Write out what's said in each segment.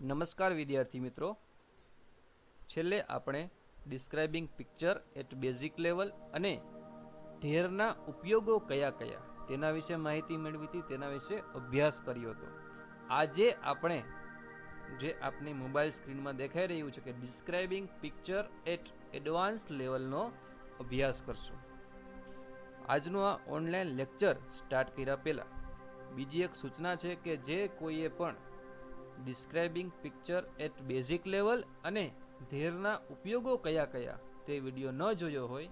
નમસ્કાર વિદ્યાર્થી મિત્રો, છેલ્લે આપણે describing picture at basic level અને ધેરના ઉપયોગો કયા કયા તેના વિશે માહિતી મેળવી હતી, તેના વિશે અભ્યાસ કર્યો હતો. આજે આપણે જે આપની મોબાઈલ સ્ક્રીનમાં દેખાઈ રહ્યું છે કે ડિસ્ક્રાઇબિંગ પિક્ચર એટ એડવાન્સ લેવલનો અભ્યાસ કરશું. આજનું આ ઓનલાઈન લેક્ચર સ્ટાર્ટ કર્યા પહેલાં બીજી એક સૂચના છે કે જે કોઈએ પણ describing picture at basic level અને ધેરના ઉપયોગો કયા કયા તે વિડીયો ન જોયો હોય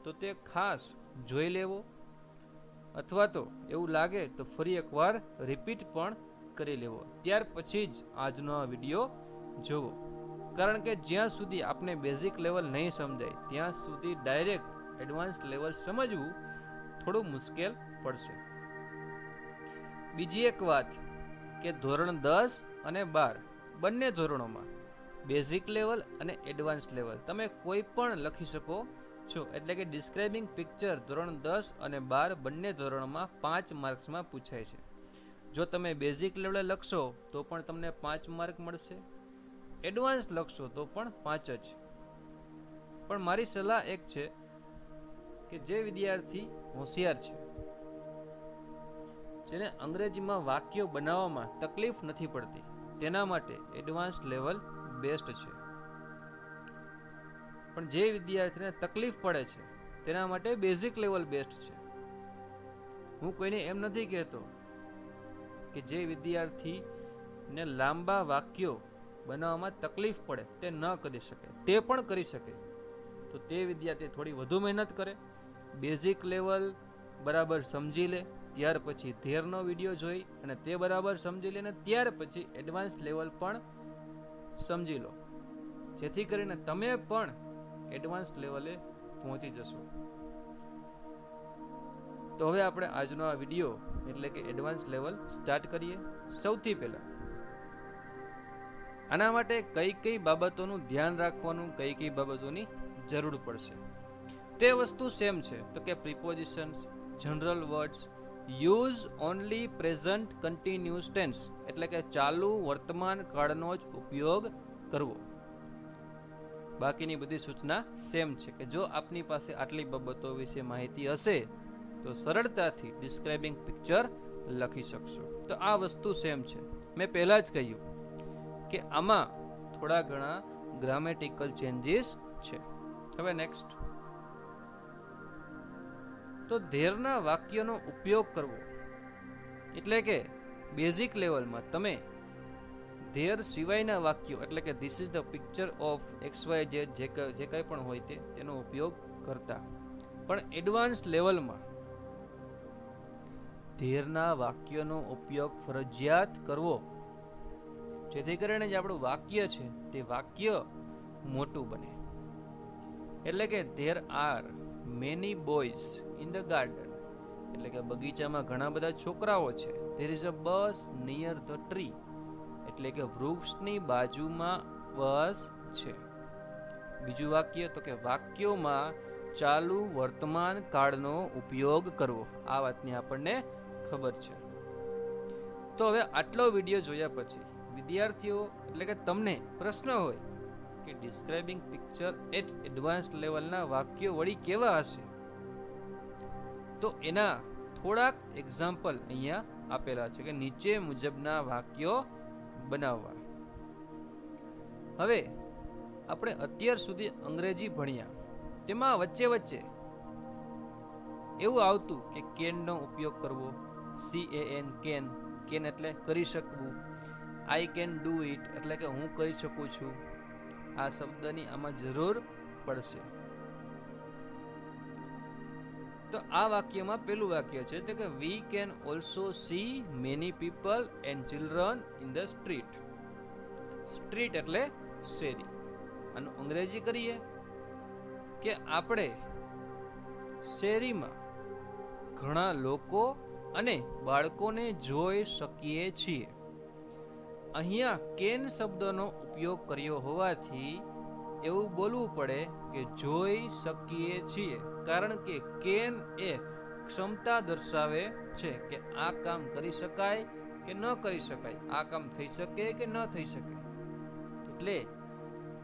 તો તે ખાસ જોઈ લેવો, અથવા તો એવું લાગે તો ફરી એકવાર રિપીટ પણ કરી લેવો, ત્યાર પછી જ આજનો આ વિડીયો જોવો. કારણ કે જ્યાં સુધી આપને બેઝિક લેવલ નહીં સમજાય ત્યાં સુધી ડાયરેક્ટ એડવાન્સ લેવલ સમજવું થોડું મુશ્કેલ પડશે. બીજી એક વાત કે ધોરણ 10 અને 12 બંને ધોરણોમાં બેઝિક લેવલ અને એડવાન્સ લેવલ તમે કોઈ પણ લખી શકો છો. એટલે કે ડિસ્ક્રાઇબિંગ પિક્ચર ધોરણ 10 અને 12 બંને ધોરણોમાં 5 માર્ક્સમાં પૂછાય છે. જો તમે બેઝિક લેવલે લખશો તો પણ તમને 5 માર્ક મળશે, એડવાન્સ લખશો તો પણ 5 જ. પણ મારી સલાહ એક છે કે જે વિદ્યાર્થી હોશિયાર છે, જેને અંગ્રેજીમાં વાક્યો બનાવવામાં તકલીફ નથી પડતી, તેના માટે એડવાન્સ લેવલ બેસ્ટ છે. પણ જે વિદ્યાર્થીને તકલીફ પડે છે તેના માટે બેઝિક લેવલ બેસ્ટ છે. હું કોઈને એમ નથી કહેતો કે જે વિદ્યાર્થીને લાંબા વાક્યો બનાવવામાં તકલીફ પડે તે ન કરી શકે, તે પણ કરી શકે. તો તે વિદ્યાર્થી થોડી વધુ મહેનત કરે, બેઝિક લેવલ બરાબર સમજી લે, ત્યાર પછી ધેરનો વિડીયો જોઈ અને તે બરાબર સમજી લે, અને ત્યાર પછી એડવાન્સ લેવલ પણ સમજી લો, જેથી કરીને તમે પણ એડવાન્સ લેવલે પહોંચી જશો. તો હવે આપણે આજનો આ વિડીયો એટલે કે એડવાન્સ લેવલ સ્ટાર્ટ કરીએ. સૌથી પહેલા આના માટે કઈ કઈ બાબતોનું ધ્યાન રાખવાનું, કઈ કઈ બાબતોની જરૂર પડશે તે વસ્તુ સેમ છે. તો કે prepositions, general words, use only present continuous tense એટલે કે ચાલુ વર્તમાન કાળનો જ ઉપયોગ કરવો. બાકીની બધી સૂચના સેમ છે કે જો આપની પાસે આટલી બાબતો વિશે માહિતી હશે તો સરળતાથી ડિસ્ક્રાઇબિંગ પિક્ચર લખી શકશો. તો આ વસ્તુ સેમ છે. મેં પહેલા જ કહ્યું કે આમાં થોડા ઘણા ગ્રામેટિકલ ચેન્જીસ છે. હવે નેક્સ્ટ, તો ધેરના વાક્યનો ઉપયોગ કરવો એટલે કે બેઝિક લેવલમાં તમે ધેર સિવાયના વાક્યો એટલે કે this is the picture of XYZ જે કંઈ પણ હોય તેનો ઉપયોગ કરતા. પણ એડવાન્સ લેવલમાં ધેરના વાક્યનો ઉપયોગ ફરજિયાત કરવો, જેથી કરીને જે આપણું વાક્ય છે તે વાક્ય મોટું બને. એટલે કે there are many boys in the garden એટલે કે બગીચામાં ઘણા બધા છોકરાઓ છે. There is a bus near the tree એટલે કે વૃક્ષની બાજુમાં બસ છે. બીજું વાક્ય તો કે વાક્યોમાં ચાલુ વર્તમાન કાળનો ઉપયોગ કરવો. આ વાતની આપણને ખબર છે. તો હવે આટલો વિડીયો જોયા પછી વિદ્યાર્થીઓ એટલે કે તમને પ્રશ્ન હોય કે ડિસ્ક્રાઇબિંગ પિક્ચર એટ એડવાન્સ લેવલના વાક્યો વળી કેવા હશે, તો એના થોડાક એક્ઝામ્પલ અહીંયા આપેલા છે કે નીચે મુજબના વાક્યો બનાવવા. હવે આપણે અત્યાર સુધી અંગ્રેજી ભણ્યા, તેમાં વચ્ચે વચ્ચે એવું આવતું કે કેનનો ઉપયોગ કરવો, CAN કેન, કેન એટલે કરી શકવું, આઈ કેન ડુ ઇટ એટલે કે હું કરી શકું છું. આ શબ્દની આમાં જરૂર પડશે. તો આ વાક્યમાં પેલું વાક્ય છે તો કે we can also C many people and children in the street. Street એટલે શેરી. આનું અંગ્રેજી કરીએ કે આપણે શેરીમાં ઘણા લોકો અને બાળકોને જોઈ શકીએ છીએ. અહીંયા કેન શબ્દનો ઉપયોગ કર્યો હોવાથી એવું બોલવું પડે કે જોઈ શકીએ છીએ, કારણ કે કેન એ ક્ષમતા દર્શાવે છે કે આ કામ કરી શકાય કે ન કરી શકાય, આ કામ થઈ શકે કે ન થઈ શકે. એટલે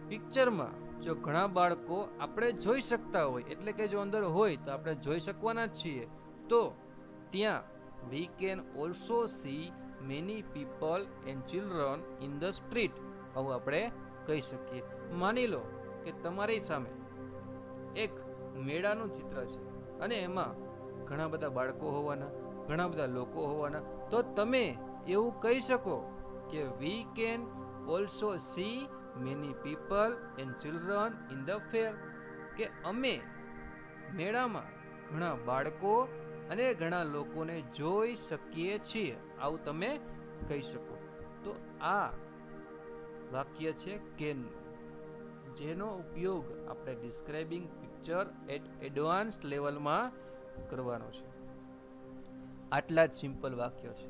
પિક્ચરમાં જો ઘણા બાળકો આપણે જોઈ શકતા હોય, એટલે કે જો અંદર હોય તો આપણે જોઈ શકવાના જ છીએ, તો ત્યાં we can also see many people and children in the street. આવું આપણે કહી શકીએ. માની લો કે તમારી સામે એક મેળાનું ચિત્ર છે અને એમાં ઘણા બધા બાળકો હોવાના, ઘણા બધા લોકો હોવાના, તો તમે એવું કહી શકો કે we can also see many people and children in the fair. કે અમે મેળામાં ઘણા બાળકો અને ઘણા લોકોને જોઈ શકીએ છીએ, આવું તમે કહી શકો. તો આ વાક્ય છે કેન, જેનો ઉપયોગ આપણે ડિસ્ક્રાઇબિંગ પિક્ચર એટ એડવાન્સ લેવલમાં કરવાનો છે. આટલા જ સિમ્પલ વાક્યો છે,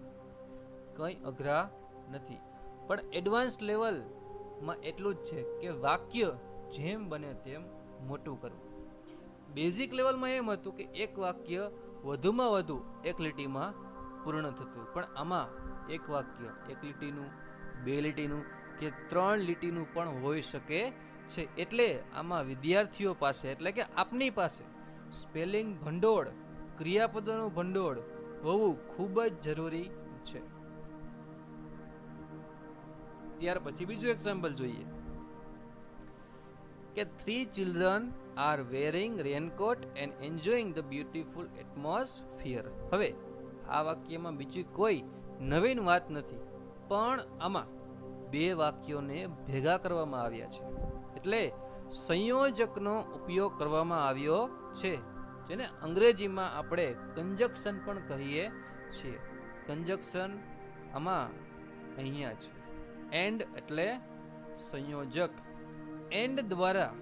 કંઈ અઘરા નથી. પણ એડવાન્સ લેવલમાં એટલું જ છે કે વાક્ય જેમ બને તેમ મોટું કરવું. બેઝિક લેવલમાં એમ હતું કે એક વાક્ય વધુમાં વધુ એક લીટીમાં પૂર્ણ થતું, પણ આમાં એક વાક્ય એક લીટીનું, બે લીટીનું કે 3 લીટીનું પણ હોઈ શકે છે. એટલે આમાં વિદ્યાર્થીઓ પાસે, એટલે કે આપની પાસે સ્પેલિંગ ભંડોળ, ક્રિયાપદોનું ભંડોળ હોવું ખૂબ જ જરૂરી છે. ત્યાર પછી બીજું એક્ઝામ્પલ જોઈએ કે 3 children are wearing raincoat and enjoying the beautiful atmosphere. હવે આ વાક્યમાં બીજી કોઈ નવીન વાત નથી, પણ આમાં 2 વાક્યોને ભેગા કરવામાં આવ્યા છે, એટલે સંયોજકનો ઉપયોગ કરવામાં આવ્યો છે, જેને અંગ્રેજીમાં આપણે કંજક્શન પણ કહીએ છીએ. કંજક્શન આમાં અહીંયા છે. એન્ડ એટલે સંયોજક. એન્ડ દ્વારા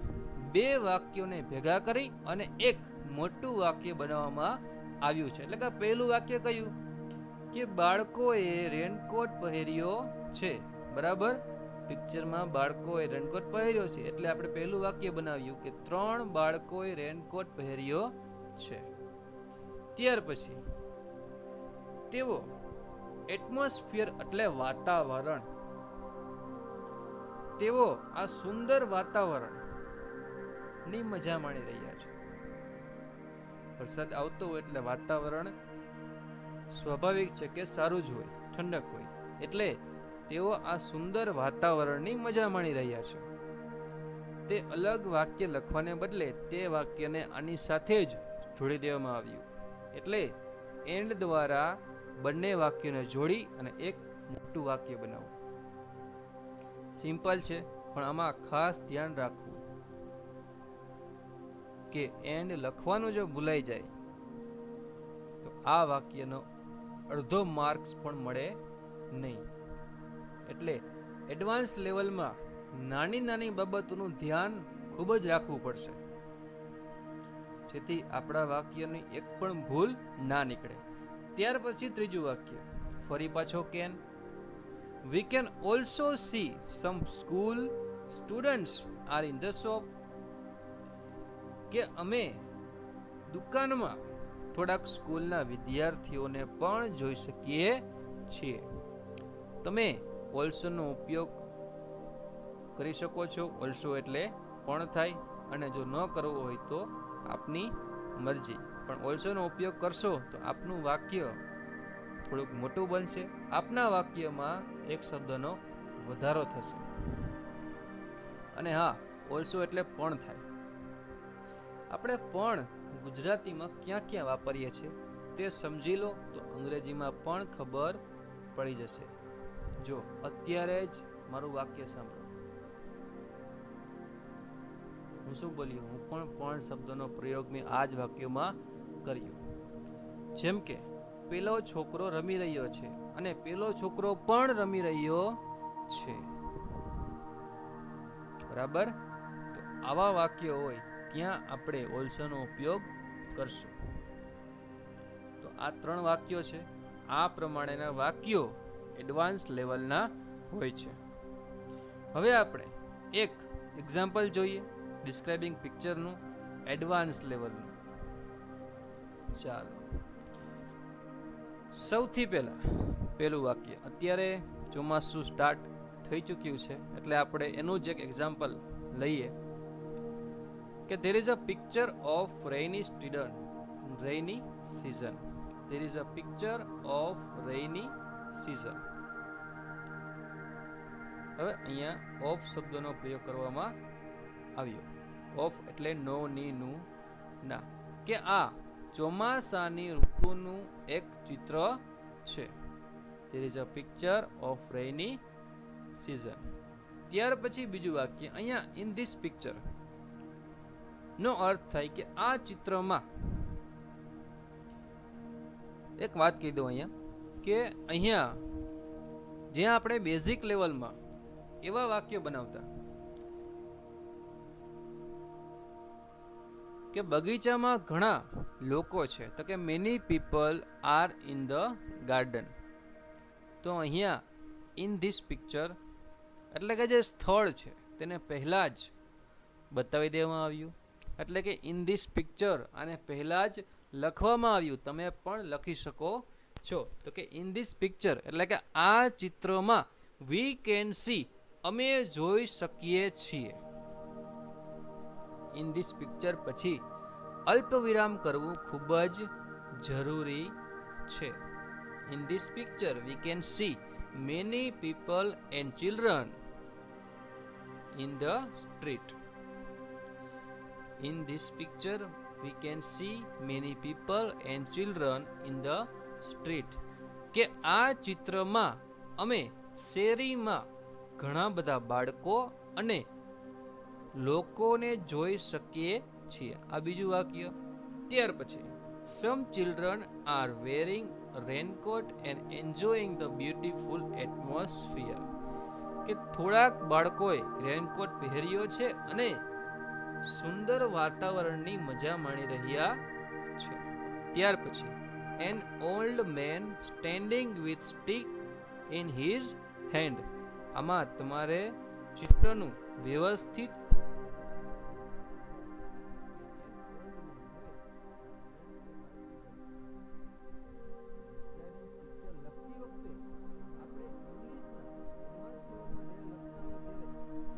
2 વાક્યોને ભેગા કરી અને એક મોટું વાક્ય બનાવવામાં આવ્યું છે. એટલે કે પહેલું વાક્ય કયું કે બાળકોએ રેનકોટ પહેર્યો છે. બરાબર, પિક્ચરમાં બાળકોએ રેનકોટ પહેર્યો છે, એટલે આપણે પહેલું વાક્ય બનાવ્યું કે 3 બાળકોએ રેનકોટ પહેર્યો છે. ત્યાર પછી તેઓ એટમોસ્ફિયર એટલે વાતાવરણ, તેઓ આ સુંદર વાતાવરણ ની મજા માણી રહ્યા છે. વરસાદ આવતો હોય એટલે વાતાવરણ સ્વાભાવિક છે કે સારું જ હોય, ઠંડક હોય, એટલે તેઓ આ સુંદર વાતાવરણની મજા માણી રહ્યા છે. તે અલગ વાક્ય લખવાને બદલે તે વાક્યને આની સાથે જ જોડી દેવામાં આવ્યું, એટલે એન્ડ દ્વારા બંને વાક્યોને જોડી અને એક મોટું વાક્ય બનાવવું. સિમ્પલ છે, પણ આમાં ખાસ ધ્યાન રાખવું કે એન્ડ લખવાનું જો ભૂલાઈ જાય તો આ વાક્યનો અડધો માર્ક્સ પણ મળે નહીં. એટલે એડવાન્સ લેવલમાં નાની નાની બાબતોનું ધ્યાન ખૂબ જ રાખવું પડશે, જેથી આપણા વાક્યની એક પણ ભૂલ ના નીકળે. ત્યાર પછી ત્રીજું વાક્ય ફરી પાછો can. We can also see some school students are in the shop. કે અમે દુકાનમાં થોડાક સ્કૂલના વિદ્યાર્થીઓને પણ જોઈ શકીએ છીએ. તમે also નો ઉપયોગ કરી શકો છો. also એટલે પણ થાય, અને જો ન કરવો હોય તો આપની મરજી, પણ also નો ઉપયોગ કરશો તો આપનું વાક્ય થોડુંક મોટું બનશે, આપના વાક્યમાં એક શબ્દનો વધારો થશે. અને હા, also એટલે પણ થાય. આપણે પણ ગુજરાતીમાં ક્યાં ક્યાં વાપરીએ છીએ તે સમજી લો તો અંગ્રેજીમાં પણ ખબર પડી જશે. જો અત્યારે જ મારું વાક્ય સાંભળો, હું શું બોલ્યો, હું પણ શબ્દનો પ્રયોગ મેં આ જ વાક્યમાં કર્યો. જેમ કે પેલો છોકરો રમી રહ્યો છે અને પેલો છોકરો પણ રમી રહ્યો છે. બરાબર, તો આવા વાક્યો હોય ત્યાં આપણે also નો ઉપયોગ કરશું. તો આ 3 વાક્યો છે. આ પ્રમાણેના વાક્યો એડવાન્સ લેવલના હોય છે. હવે આપણે એક એક્ઝામ્પલ જોઈએ ડિસ્ક્રાઇબિંગ પિક્ચરનું એડવાન્સ લેવલનું. ચાલો, સૌથી પહેલા પેલું વાક્ય, અત્યારે ચોમાસું સ્ટાર્ટ થઈ ચૂક્યું છે એટલે આપણે એનું જ એક એક્ઝામ્પલ લઈએ કે there is a picture of rainy season. There is a picture of rainy season. હવે અહીંયા ઓફ શબ્દનો પ્રયોગ કરવામાં આવ્યો. ઓફ એટલે નો, ની, નું, ના, કે આ ચોમાસાની ઋતુનું એક ચિત્ર છે. There is a picture of rainy season. ત્યાર પછી બીજું વાક્ય, અહીંયા in this picture નો અર્થ થાય કે આ ચિત્રમાં. એક વાત કહી દઉં અહીંયા કે અહીંયા જ્યાં આપણે બેઝિક લેવલમાં એવા વાક્યો બનાવતા કે બગીચામાં ઘણા લોકો છે, તો કે many people are in the garden. તો અહીંયા ઇન ધીસ પિક્ચર એટલે કે જે સ્થળ છે તેને પહેલા જ બતાવી દેવામાં આવ્યું. એટલે કે ઇન ધીસ પિક્ચર અને પહેલા જ લખવામાં આવ્યું. તમે પણ લખી શકો છો. તો કે ઇન ધીસ પિક્ચર એટલે કે આ ચિત્રમાં વી કેન સી અમે જોઈ શકીએ છીએ. ઇન ધીસ પિક્ચર પછી અલ્પ વિરામ કરવું ખૂબ જ જરૂરી છે. In this picture we can see many people and children in the street. In this picture we can see many people and children in the street. કે આ ચિત્રમાં અમે શેરીમાં ઘણા બધા બાળકો અને લોકોને જોઈ શકીએ છીએ. આ બીજું વાક્ય. ત્યાર પછી some children are wearing a raincoat and enjoying the beautiful atmosphere. કે થોડાક બાળકોએ રેનકોટ પહેર્યો છે અને સુંદર વાતાવરણની મજા માણી રહ્યા છે. ત્યાર પછી an old man standing with stick in his hand. આમાં તમારે ચિત્રનું વ્યવસ્થિત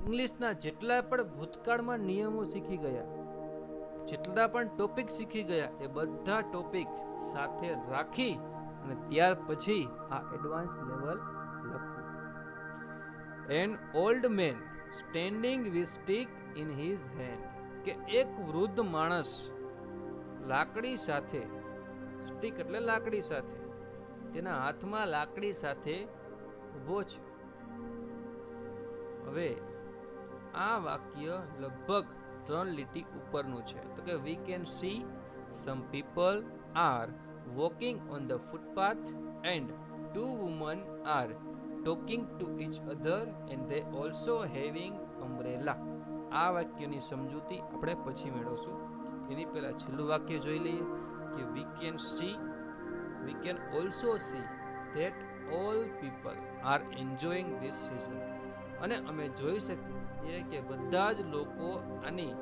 ઇંગ્લિશના જેટલા પણ ભૂતકાળમાં નિયમો શીખી ગયા, જેટલા પણ ટોપિક શીખી ગયા, એ બધા ટોપિક સાથે રાખી અને ત્યાર પછી આ એડવાન્સ લેવલ લખવું. An old man standing with stick in his hand. કે એક વૃદ્ધ માણસ લાકડી સાથે, સ્ટીક એટલે લાકડી સાથે, તેના હાથમાં લાકડી સાથે ઊભો છે. હવે આ વાક્ય લગભગ 3 લીટી ઉપરનું છે. તો કે we can see some people are walking on the footpath and 2 women are talking to each other and they also having umbrella. આ વાક્યની સમજૂતી આપણે પછી મેળવશું. એની પહેલા છેલ્લું વાક્ય જોઈ લઈએ કે we can also see that all people are enjoying this season. અને અમે જોઈ શકીએ કે બધા જ લોકો આની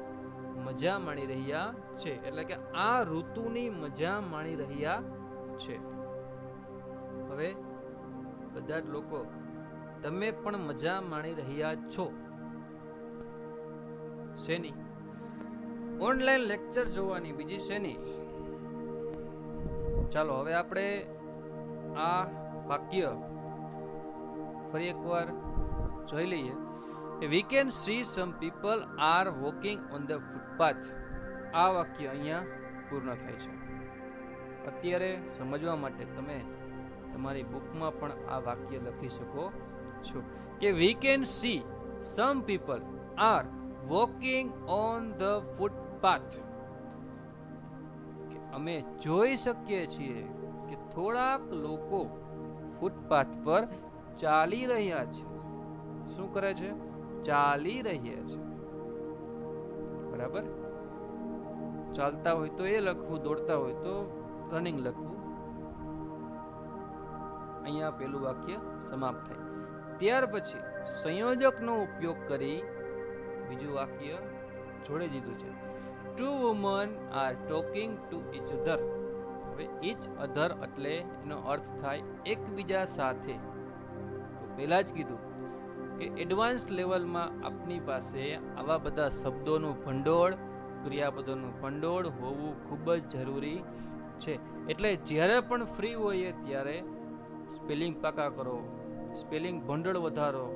મજા માણી રહ્યા છે. એટલે કે આ ઋતુની મજા માણી રહ્યા છે. હવે બધા જ લોકો તમે પણ મજા માણી રહ્યા છો. શેની? ઓનલાઈન લેક્ચર જોવાની, બીજી શેની? ચાલો હવે આપણે આ વાક્ય ફરી એકવાર જોઈ લઈએ. We can see some people are walking on the footpath. આ વાક્ય અહીંયા પૂર્ણ થાય છે. અત્યારે સમજવા માટે તમે તમારી બુકમાં પણ આ વાક્ય લખી શકો છો કે we can see some people are walking on the footpath. કે અમે જોઈ શકીએ છીએ કે થોડાક લોકો ફૂટપાથ પર ચાલી રહ્યા છે. શું કરે છે? ચાલી રહ્યા છે. બરાબર? ચાલતા હોય તો એ લખવું, દોડતા હોય તો રનિંગ લખવું. અહીંયા પેલું વાક્ય સમાપ્ત થાય. ત્યાર પછી સંયોજકનો ઉપયોગ કરી બીજું વાક્ય જોડી દીધું છે. 2 women are talking to each other. હવે ઈચ અધર એટલે એનો અર્થ થાય એકબીજા સાથે. તો પહેલા જ કીધું કે એડવાન્સ લેવલમાં આપની પાસે આવા બધા શબ્દોનું ભંડોળ, ક્રિયાપદોનું ભંડોળ હોવું ખૂબ જ જરૂરી છે. એટલે જ્યારે પણ ફ્રી હોઈએ ત્યારે સ્પેલિંગ પાકા કરો, સ્પેલિંગ ભંડોળ વધારો,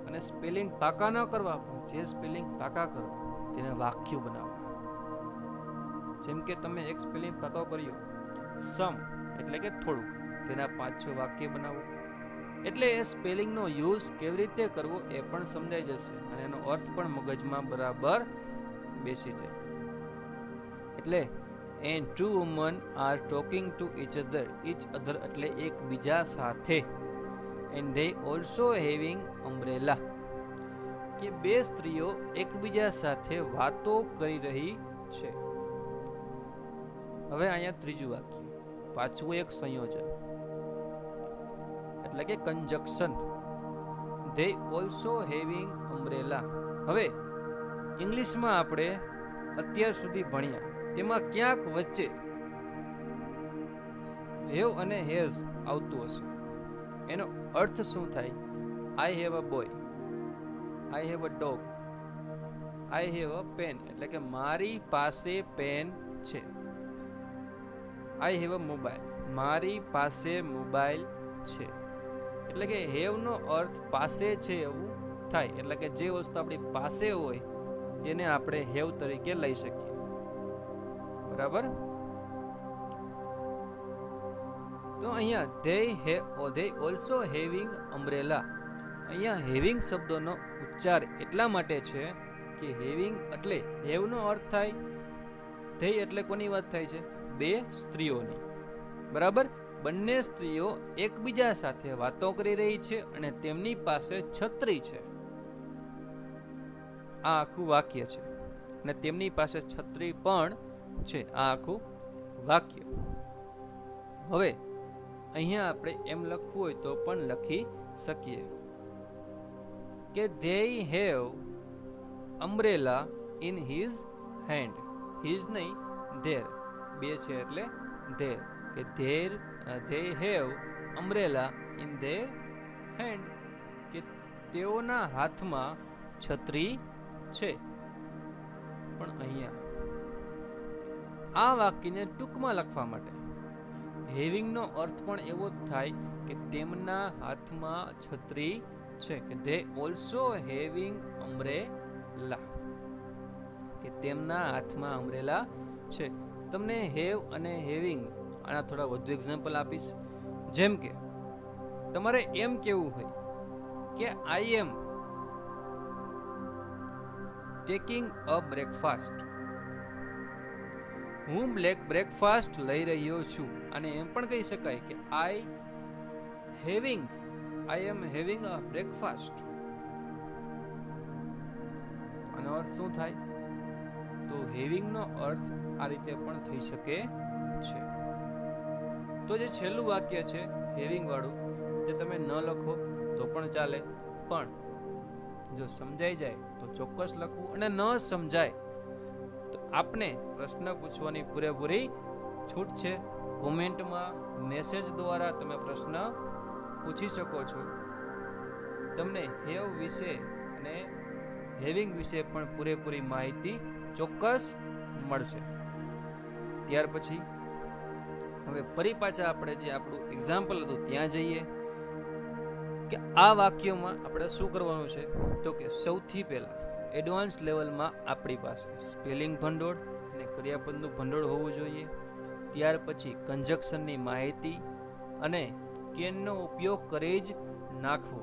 અને સ્પેલિંગ પાકા ન કરવા પણ જે સ્પેલિંગ પાકા કરો તેના વાક્યો બનાવો. જેમ કે તમે એક સ્પેલિંગ પાકો કર્યો સમ એટલે કે થોડુંક, તેના 5-6 વાક્ય બનાવો. એટલે એ સ્પેલિંગનો યુઝ કેવી રીતે કરવો એ પણ સમજાઈ જશે અને એનો અર્થ પણ મગજમાં બરાબર બેસી જાય. એટલે and two women are talking to each other એટલે એકબીજા સાથે. and they also having umbrella કે બે સ્ત્રીઓ એકબીજા સાથે વાતો કરી રહી છે. હવે અહીંયા ત્રીજું વાક્ય, પાછું એક સંયોજન એટલે કે conjunction. they also having umbrella. હવે ઇંગ્લિશમાં આપણે અત્યાર સુધી ભણ્યા તેમાં ક્યાંક વચ્ચે હેવ અને હેઝ આવતું હશે. એનો અર્થ શું થાય? I have a boy, I have a dog, I have a pen એટલે કે મારી પાસે પેન છે. આઈ હેવ અ મોબાઈલ, મારી પાસે મોબાઈલ છે. એટલે કે હેવ નો અર્થ પાસે છે એવું થાય. એટલે કે જે વસ્તુ આપણી પાસે હોય તેને આપણે હેવ તરીકે લઈ શકીએ. બરાબર? તો અહીંયા they also having umbrella. અહીંયા હેવિંગ શબ્દનો ઉચ્ચાર એટલા માટે છે કે હેવિંગ એટલે હેવ નો અર્થ થાય they એટલે કોની વાત થાય છે? બે સ્ત્રીઓની. બરાબર? બંને સ્ત્રીઓ એકબીજા સાથે વાતો કરી રહી છે અને તેમની પાસે છત્રી છે. આ આખું વાક્ય છે અને તેમની પાસે છત્રી પણ છે. આ આખું વાક્ય. હવે અહીંયા આપણે એમ લખવું હોય તો પણ લખી શકીએ કે they have umbrella in his hand. his નહીં, their. બે છે એટલે their. કે they have umbrella in their hand. કે તેઓના હાથમાં છત્રી છે. પણ અહીંયા આ વાક્યને ટૂંકમાં લખવા માટે હેવિંગ નો અર્થ પણ એવો જ થાય કે તેમના હાથમાં છત્રી છે. કે they also having umbrella કે તેમના હાથમાં umbrella છે. તમને હેવ અને હેવિંગ આના થોડા વધુ એક્ઝામ્પલ આપીશ. જેમ કે તમારે એમ કેવું હોય કે આઈ એમ ટેકિંગ અ બ્રેકફાસ્ટ, હું બ્રેકફાસ્ટ લઈ રહ્યો છું. અને એમ પણ કહી શકાય કે આઈ એમ હેવિંગ અ બ્રેકફાસ્ટ. આનો અર્થ શું થાય? તો હેવિંગ નો અર્થ આ રીતે પણ થઈ શકે છે. તો જે છેલ્લું વાક્ય છે હેવિંગ વાળું, તે તમે ન લખો તો પણ ચાલે, પણ જો સમજાઈ જાય તો ચોક્કસ લખવું, અને ન સમજાય તો આપને પ્રશ્ન પૂછવાની પૂરેપૂરી છૂટ છે. કોમેન્ટમાં મેસેજ દ્વારા તમે પ્રશ્ન પૂછી શકો છો. તમને હેવ વિશે અને હેવિંગ વિશે પણ પૂરેપૂરી માહિતી ચોક્કસ મળશે. ત્યાર પછી હવે ફરી પાછા આપણે જે આપણું એક્ઝામ્પલ હતું ત્યાં જઈએ કે આ વાક્યોમાં આપણે શું કરવાનું છે. તો કે સૌથી પહેલા એડવાન્સ લેવલમાં આપણી પાસે સ્પેલિંગ ભંડોળ અને ક્રિયાપદનું ભંડોળ હોવું જોઈએ. ત્યાર પછી કંજક્શનની માહિતી અને કેનનો ઉપયોગ કરી જ નાખવો.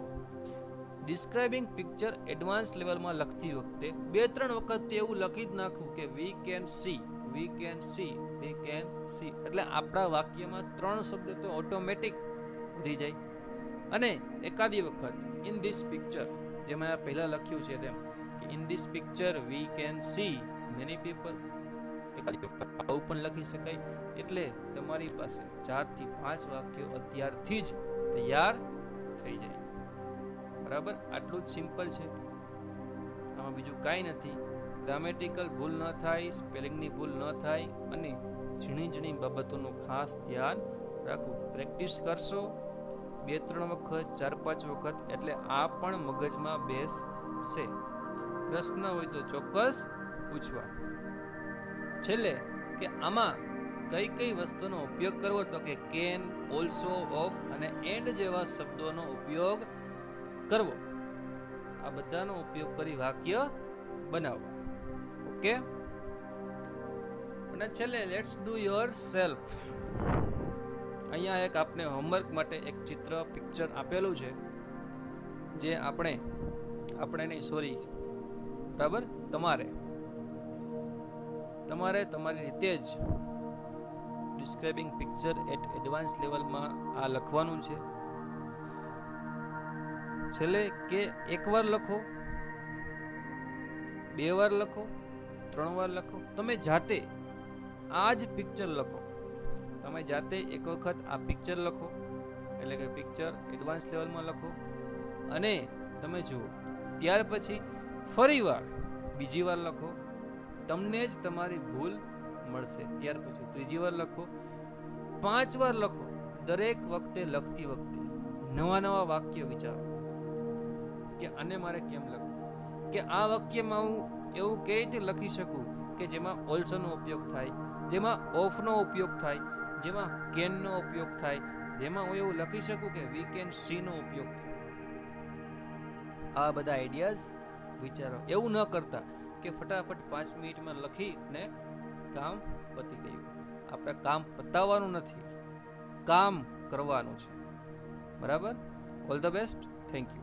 ડિસ્ક્રાઇબિંગ પિક્ચર એડવાન્સ લેવલમાં લખતી વખતે 2-3 વખત એવું લખી જ નાખવું કે વી can C, V can C, V can C. એટલે આપણા વાક્યમાં 3 શબ્દ તો ઓટોમેટિક વધી જાય. અને એકાદી વખત ઇન ધીસ પિક્ચર, જેમાં પહેલા લખ્યું છે તેમ કે in this picture we can see many people, એકાદી વખત આવું પણ લખી શકાય. એટલે તમારી પાસે 4 થી 5 વાક્યો અત્યારથી જ તૈયાર થઈ જાય. બરાબર? આટલું જ સિમ્પલ છે. આમાં બીજું કાંઈ નથી. ગ્રામેટિકલ ભૂલ ન થાય, સ્પેલિંગની ભૂલ ન થાય, અને ઝીણી ઝીણી બાબતોનું ખાસ ધ્યાન રાખવું. પ્રેક્ટિસ કરશો 2-3 વખત, 4-5 વખત, એટલે આ પણ મગજમાં બેસશે. પ્રશ્ન હોય તો ચોક્કસ પૂછવા. છેલ્લે કે આમાં કઈ કઈ વસ્તુનો ઉપયોગ કરવો, તો કે કેન, ઓલ્સો, ઓફ અને એન્ડ જેવા શબ્દોનો ઉપયોગ કરવો. આ બધાનો ઉપયોગ કરી વાક્ય બનાવવા. ઓકે. અને છેલ્લે લેટ્સ ડુ યોર સેલ્ફ. અહીંયા એક આપને હોમવર્ક માટે એક ચિત્ર, પિક્ચર આપેલું છે, જે આપણે નહીં, સોરી, બરાબર, તમારે તમારી રીતે જ ડિસ્ક્રાઇબિંગ પિક્ચર એટ એડવાન્સ લેવલમાં આ લખવાનું છે. છેલ્લે કે 1 વાર લખો, 2 વાર લખો, 3 વાર લખો. તમે જાતે આ જ પિક્ચર લખો. તમે જાતે એક વખત આ પિક્ચર લખો, એટલે કે પિક્ચર એડવાન્સ લેવલમાં લખો, અને તમે જુઓ. ત્યાર પછી ફરીવાર બીજી વાર લખો, તમને જ તમારી ભૂલ મળશે. ત્યાર પછી ત્રીજી વાર લખો, 5 વાર લખો. દરેક વખતે લખતી વખતે નવા વાક્ય વિચારો કે આને મારે કેમ લખવું, કે આ વાક્યમાં હું એવું કઈ રીતે લખી શકું કે જેમાં ઓલ્સોનો ઉપયોગ થાય, જેમાં ઓફનો ઉપયોગ થાય, જેમાં કેનનો ઉપયોગ થાય, જેમાં હું એવું લખી શકું કે વી કેન સી નો ઉપયોગ થાય. આ બધા આઈડિયાઝ વિચારો. એવું ન કરતા કે ફટાફટ 5 મિનિટમાં લખીને કામ પતી ગયું. આપણે કામ પતાવવાનું નથી, કામ કરવાનું છે. બરાબર. All the best. Thank you.